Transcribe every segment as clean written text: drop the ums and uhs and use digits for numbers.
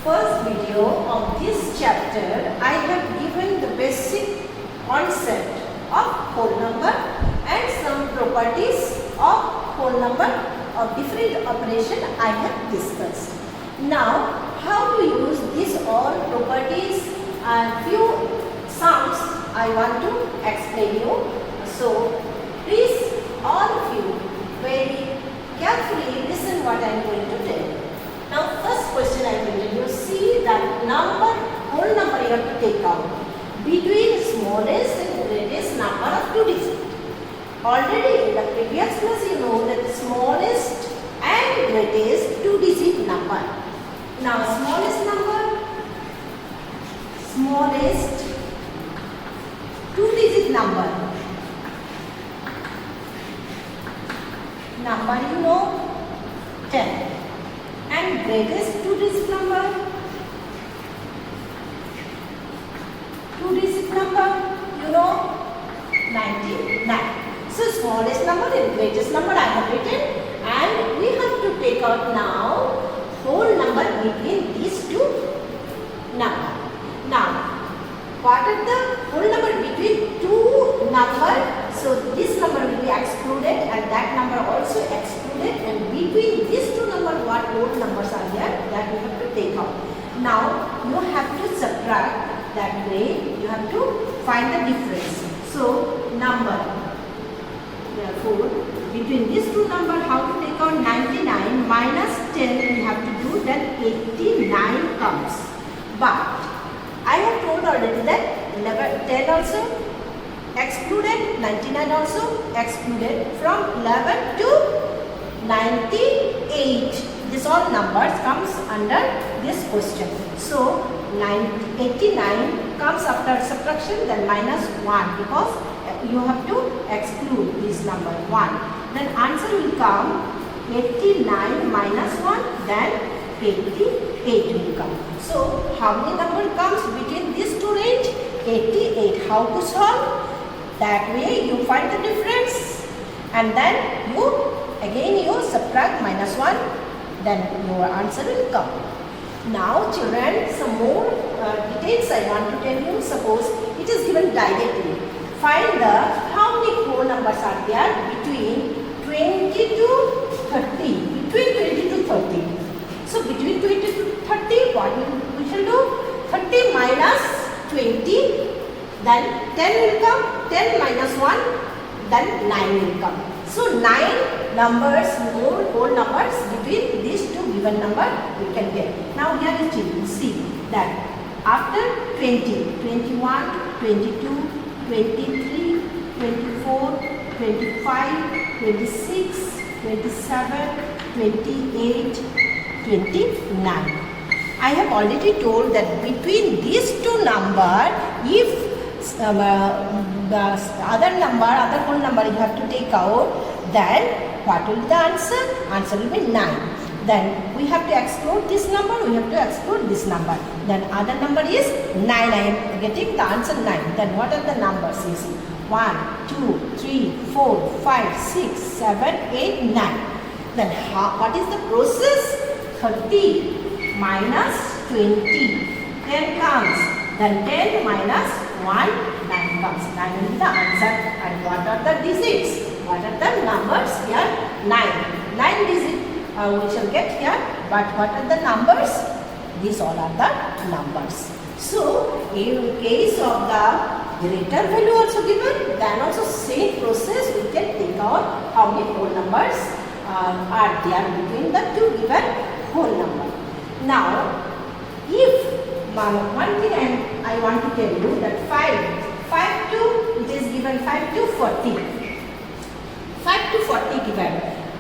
first video of this chapter, I have given the basic concept of whole number and some properties of whole number of different operation I have discussed. Now, how to use these all properties and few sums I want to explain you. So, please all of you very carefully listen what I am going to tell you. Now, first question I am going to tell you, see that number, whole number you have to take out between smallest and greatest number of 2 digits. Already in the previous class you know that the smallest and greatest 2 digit number. Now, smallest 2 digit number you know 10, and greatest 2 digit number you know 99. So smallest number and greatest number I have written, and we have to take out now whole number between these two numbers. Now, what are the whole number between two numbers? So this number will be excluded and that number also excluded, and between these two numbers what whole numbers are there, that we have to take out. Now you have to subtract, that way you have to find the difference. So number, therefore between these two numbers how to take out 99 minus 10 we have to do, then 89 comes. But I have told already that 10 also excluded, 99 also excluded, from 11 to 98. This all numbers comes under this question. So 89 comes after subtraction, then minus 1, because you have to exclude this number 1. Then answer will come 89 minus 1, then 88 will come. So how many number comes between these two range? 88. How to solve? That way you find the difference, and then you subtract minus 1, then your answer will come. Now children, some more details I want to tell you. Suppose it is given directly. Find the how many whole numbers are there between 20 to 30. Between 20 to 30. So between 20 to 30, what we shall do? 30 minus 20, then 10 will come. 10 minus 1, then 9 will come. So 9 numbers, more whole numbers between these two given number we can get. Now here is children, see that after 20, 21, 22, 23, 24, 25, 26, 27, 28, 29. I have already told that between these two numbers, if the other whole number you have to take out, then what will be the answer? Answer will be 9. Then we have to exclude this number, we have to exclude this number. Then other number is 9. I am getting the answer 9. Then what are the numbers? You see, 1, 2, 3, 4, 5, 6, 7, 8, 9. Then what is the process? 30 minus 20. 10 comes. Then 10 minus 1, 9 comes. 9 is the answer. And what are the digits? What are the numbers here? 9. 9 digits we shall get here. But what are the numbers? These all are the numbers. So, in case of the greater value also given, then also same process we can take out how many whole numbers are there between the two given whole number. Now, if one thing I want to tell you that 5 to, it is given 5 to 40. 5 to 40 given,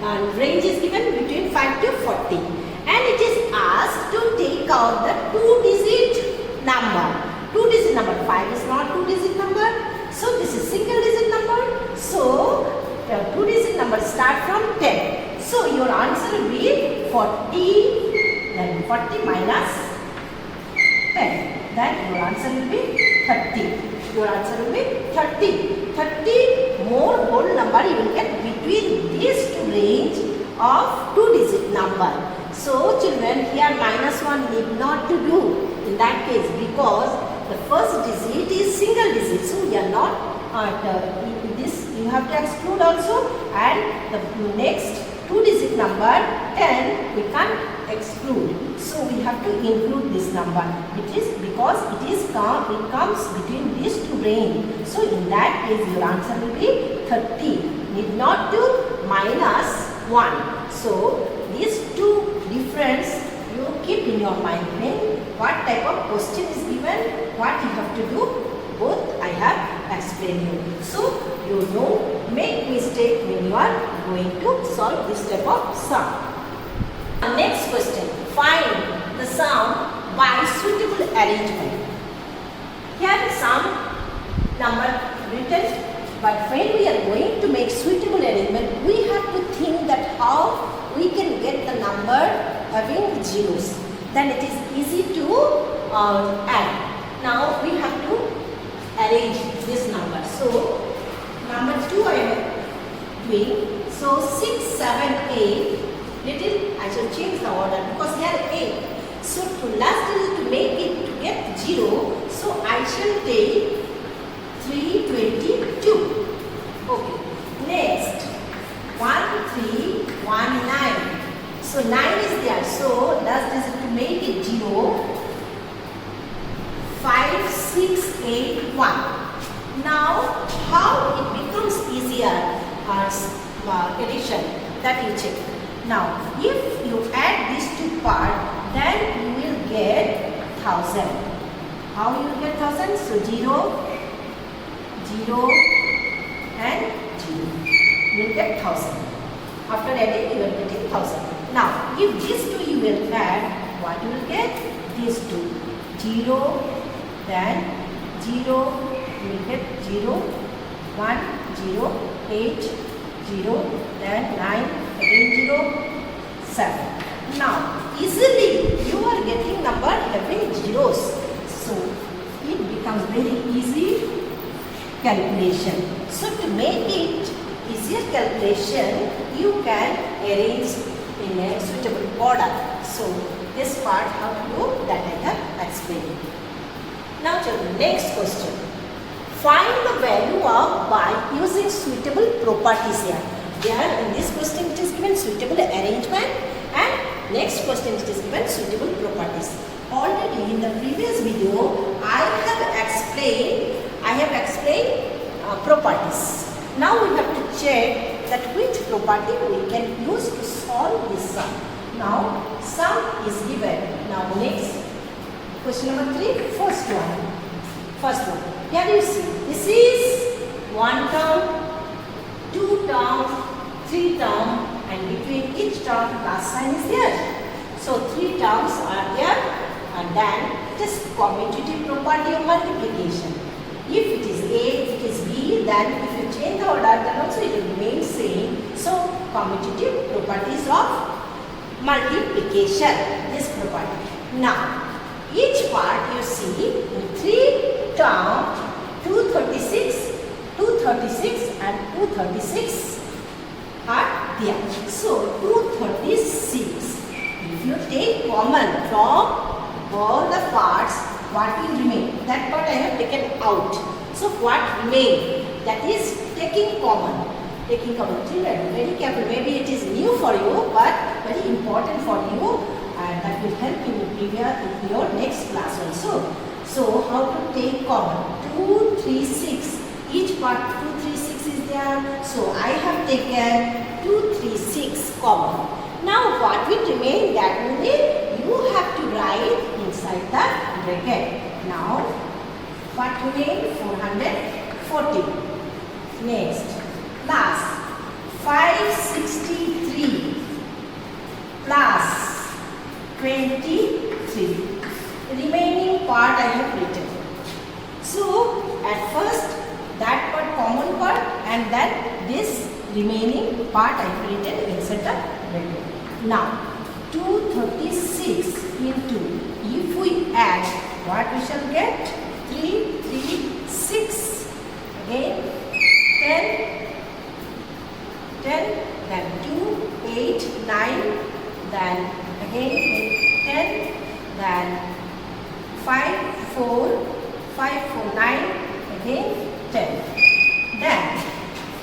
and range is given between 5 to 40. And it is asked to take out the 2-digit number. 2-digit number, 5 is not 2-digit number. So this is single-digit number. So the 2-digit number start from 10. So your answer will be 40. Then 40 minus 10. Then your answer will be 30. Your answer will be 30. 30 more whole number you will get between these two range of 2-digit number. So children, here minus 1 need not to do in that case, because the first digit is single digit. So we are not this you have to exclude also, and the next 2-digit number 10 we can't exclude. So we have to include this number. It is because it comes between these two range. So in that case your answer will be 30. Need not to minus 1. So these two difference you keep in your mind when what type of question is given, what you have to do. Both I have explained you. So you don't make mistake when you are going to solve this type of sum. Next question. Find the sum by suitable arrangement. Here some number written, but when we are going to make suitable arrangement, we have to think that how we can get the number having zeros. Then it is easy to add. Now we have to arrange this number. So number 2 I am doing. So 6, 7, 8. Little I shall change the order because here 8. So to last is to make it to get 0. So I shall take 322. Okay. Next 1, 3, 1, 9. So 9 is there. So last is to make it 0. 5, 6, 8, 1. Now, how it becomes easier addition, that you check. Now, if you add these two parts, then you will get 1000. How you will get 1000? So 0, 0 and 0. You will get 1000. After adding, you will get 1000. Now, if these two you will add, what you will get? These two. 0. Then 0, you will get 0, 1, 0, 8, 0, then 9, again 0, 7. Now, easily you are getting number having zeros. So, it becomes very easy calculation. So, to make it easier calculation, you can arrange in a suitable order. So, this part how to do that I have explained. Now children, next question. Find the value of by using suitable properties here. There in this question it is given suitable arrangement, and next question it is given suitable properties. Already in the previous video I have explained properties. Now we have to check that which property we can use to solve this sum. Now sum is given. Now next. Question number 3, first one. Here you see, this is 1 term, 2 term, 3 term, and between each term plus sign is there. So 3 terms are there, and then it is commutative property of multiplication. If it is A, if it is B, then if you change the order, then also it will remain same. So commutative properties of multiplication, this property. Now, each part you see in 3 term 236 and 236 are there. So 236, if you take common from all the parts, what will remain? That part I have taken out. So what remain? That is taking common. Children, very careful. Maybe it is new for you, but very important for you. And that will help you prepare in your next class also. So, how to take common? 2, 3, 6. Each part 2, 3, 6 is there. So, I have taken 2, 3, 6 common. Now, what will remain? That only you have to write inside the bracket. Now, what remain? 440. Next, last 563 plus 23. Remaining part I have written. So at first that part common part, and then this remaining part I have written inside the bracket. Now 236 into, if we add, what we shall get? 3, 3, 6. Again 10, then 2, 8, 9, then again with 10, then 5, 4, 5, 4, 9, again 10. Then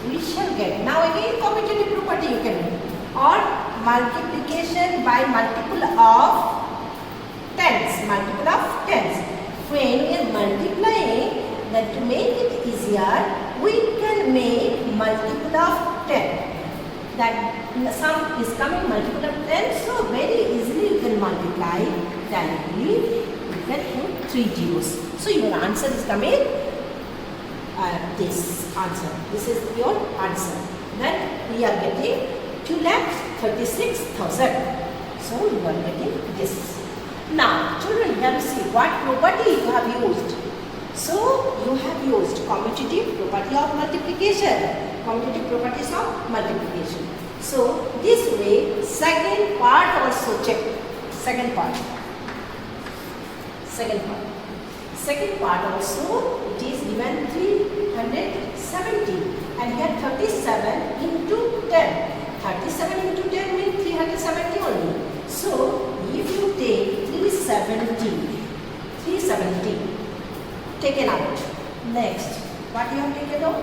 we shall get, now again commutative property you can do, or multiplication by multiple of tens, multiple of tens. When we are multiplying, then to make it easier, we can make multiple of 10. That sum is coming multiple of 10, so very easily you can multiply directly. You can put 3 zeros. So your answer is coming this answer. This is your answer. Then we are getting 2,36,000. So you are getting this. Now children, here you see what property you have used. So you have used commutative property of multiplication. Commutative properties of multiplication. So this way, second part also check. Second part also, it is given 370, and here 37 into 10. 37 into 10 means 370 only. So if you take 370 taken out, next what you have taken out?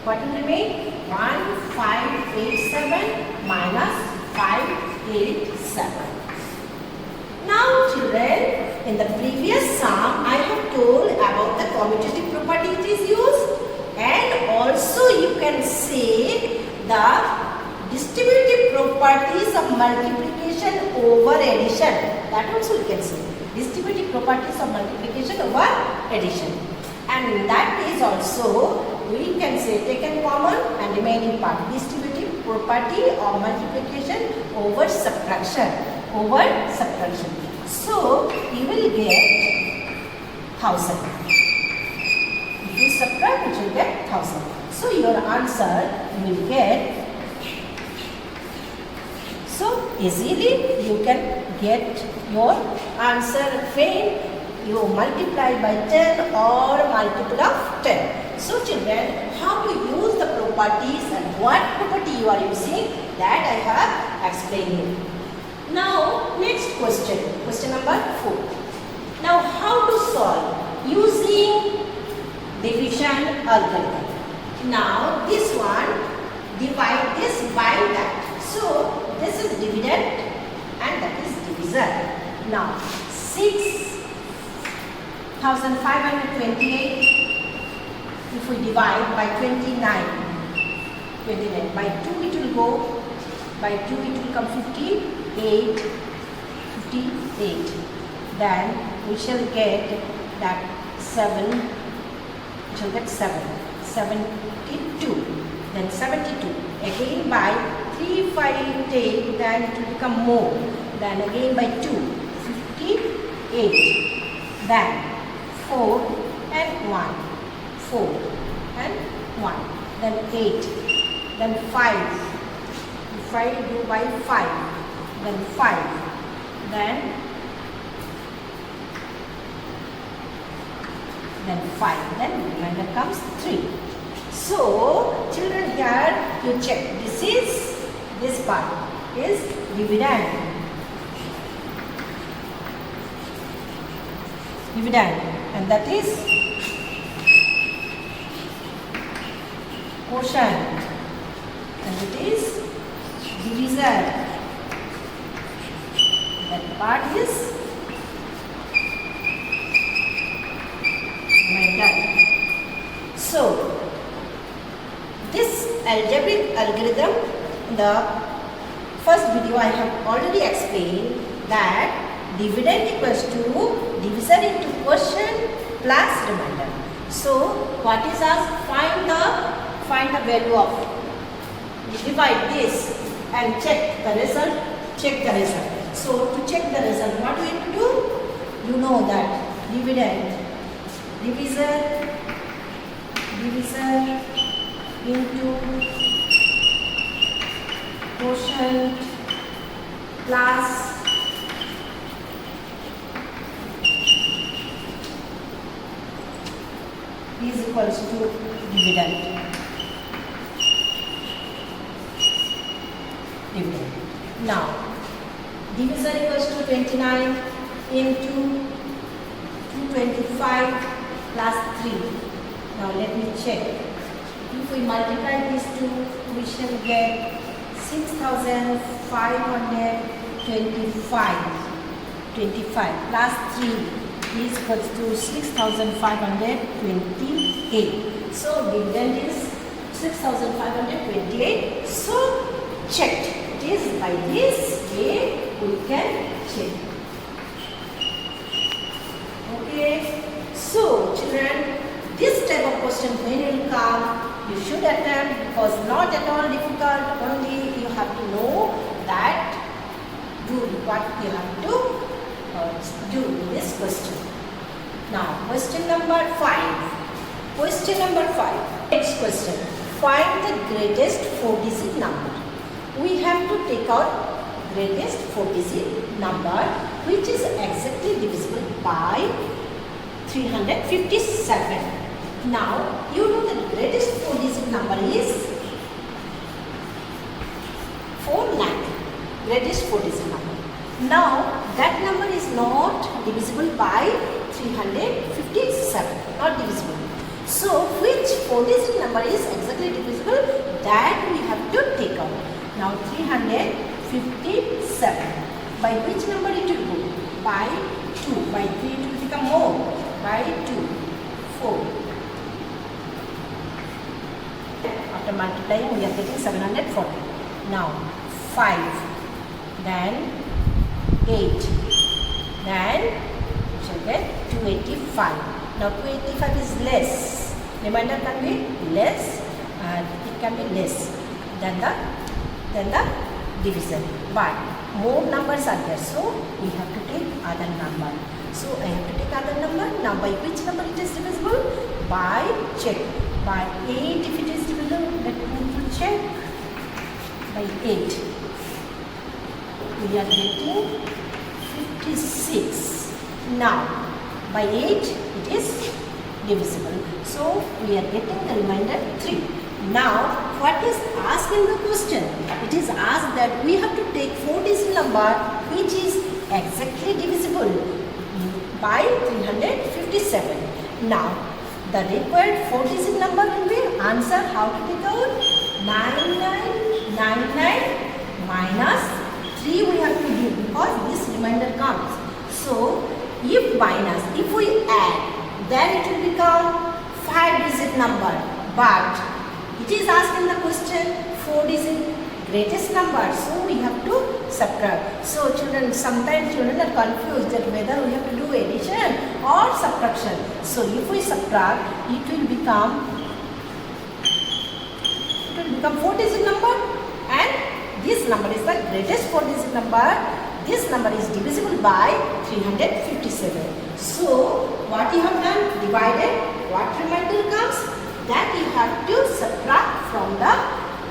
What will remain? 1587 minus 587. Now children, in the previous sum I have told about the commutative property it is used, and also you can say the distributive properties of multiplication over addition. That also you can say. Distributive properties of multiplication over addition. And that is also, we can say, taken common and remaining part. Distributive property of multiplication over subtraction. So you will get 1000. If you subtract, you will get 1000. So your answer you will get. So easily you can get your answer when you multiply by 10 or multiple of 10. So children, how to use the properties and what property you are using, that I have explained you. Now next question, question number 4. Now how to solve using division algorithm. Now this one, divide this by that. So this is dividend and that is divisor. Now 6,528, if we divide by 29 by 2 it will go, by 2 it will come 58. Then we shall get that 7, we shall get 72, then 72, again by 3, 5 take, then it will become more, then again by 2, 58, then 4 and 1, 4 and 1, then 8, then 5, if I do by 5, then 5, then 5, then remainder comes 3. So children, here you check, this part is dividend, and that is quotient, and it is divisor. That part is remainder. So this algebraic algorithm, in the first video I have already explained that dividend equals to divisor into quotient plus remainder. So what is asked? Find the value of, divide this and check the result. So to check the result, what do we have to do? You know that dividend, divisor into quotient plus is equals to dividend. Now Divisor equals to 29 into 225 plus 3. Now let me check. If we multiply these two, we shall get 6,525. 25 plus 3 is equals to 6,528. So dividend is 6,528. So checked. It is by this way we can check. Okay. So children, this type of question when it will come, you should attempt because not at all difficult. Only you have to know that do what you have to do in this question. Now question number 5. Question number 5. Next question. Find the greatest 4-digit number. We have to take out greatest 4-digit number which is exactly divisible by 357. Now you know the greatest 4-digit number is 490. Greatest 4-digit number. Now that number is not divisible by 357. Not divisible. So which 4-digit number is exactly divisible? That we have to take out. Now 357. By which number it will go? By 2. By 3 it will become more. By 2. 4. After multiplying we are getting 740. Now 5. Then 8. Then we shall get 285. Now 285 is less. Remainder can be less and it can be less than the division. But more numbers are there, so we have to take other number. So I have to take other number. Now by which number it is divisible? By check. By 8 if it is divisible, let me check. By 8. We are getting 56. Now by 8 it is divisible. So we are getting the remainder 3. Now what is asked in the question? It is asked that we have to take 4-digit number which is exactly divisible by 357. Now the required 4-digit number will be answer how to take out 9999 minus 3 we have to do because this remainder comes. So if we add, then it will become 5-digit number. But it is asked in the question 4-digit greatest number. So we have to subtract. So children, sometimes children are confused that whether we have to do addition or subtraction. So if we subtract, it will become 4-digit number, and this number is the greatest 4-digit number. This number is divisible by 357. So what you have done? Divided. What remainder comes? That you have to subtract from the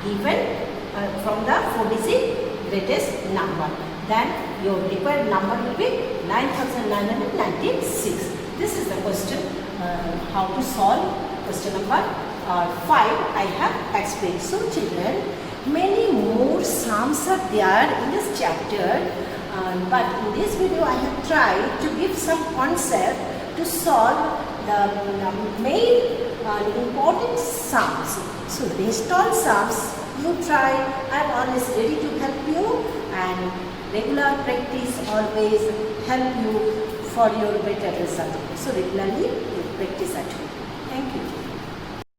given from the 4-digit greatest number. Then your required number will be 9996. This is the question. How to solve question number 5 I have explained. So children, many more sums are there in this chapter, but in this video I have tried to give some concept to solve the main important sums. So based on sums you try. I am always ready to help you, and regular practice always help you for your better result. So regularly you practice at home.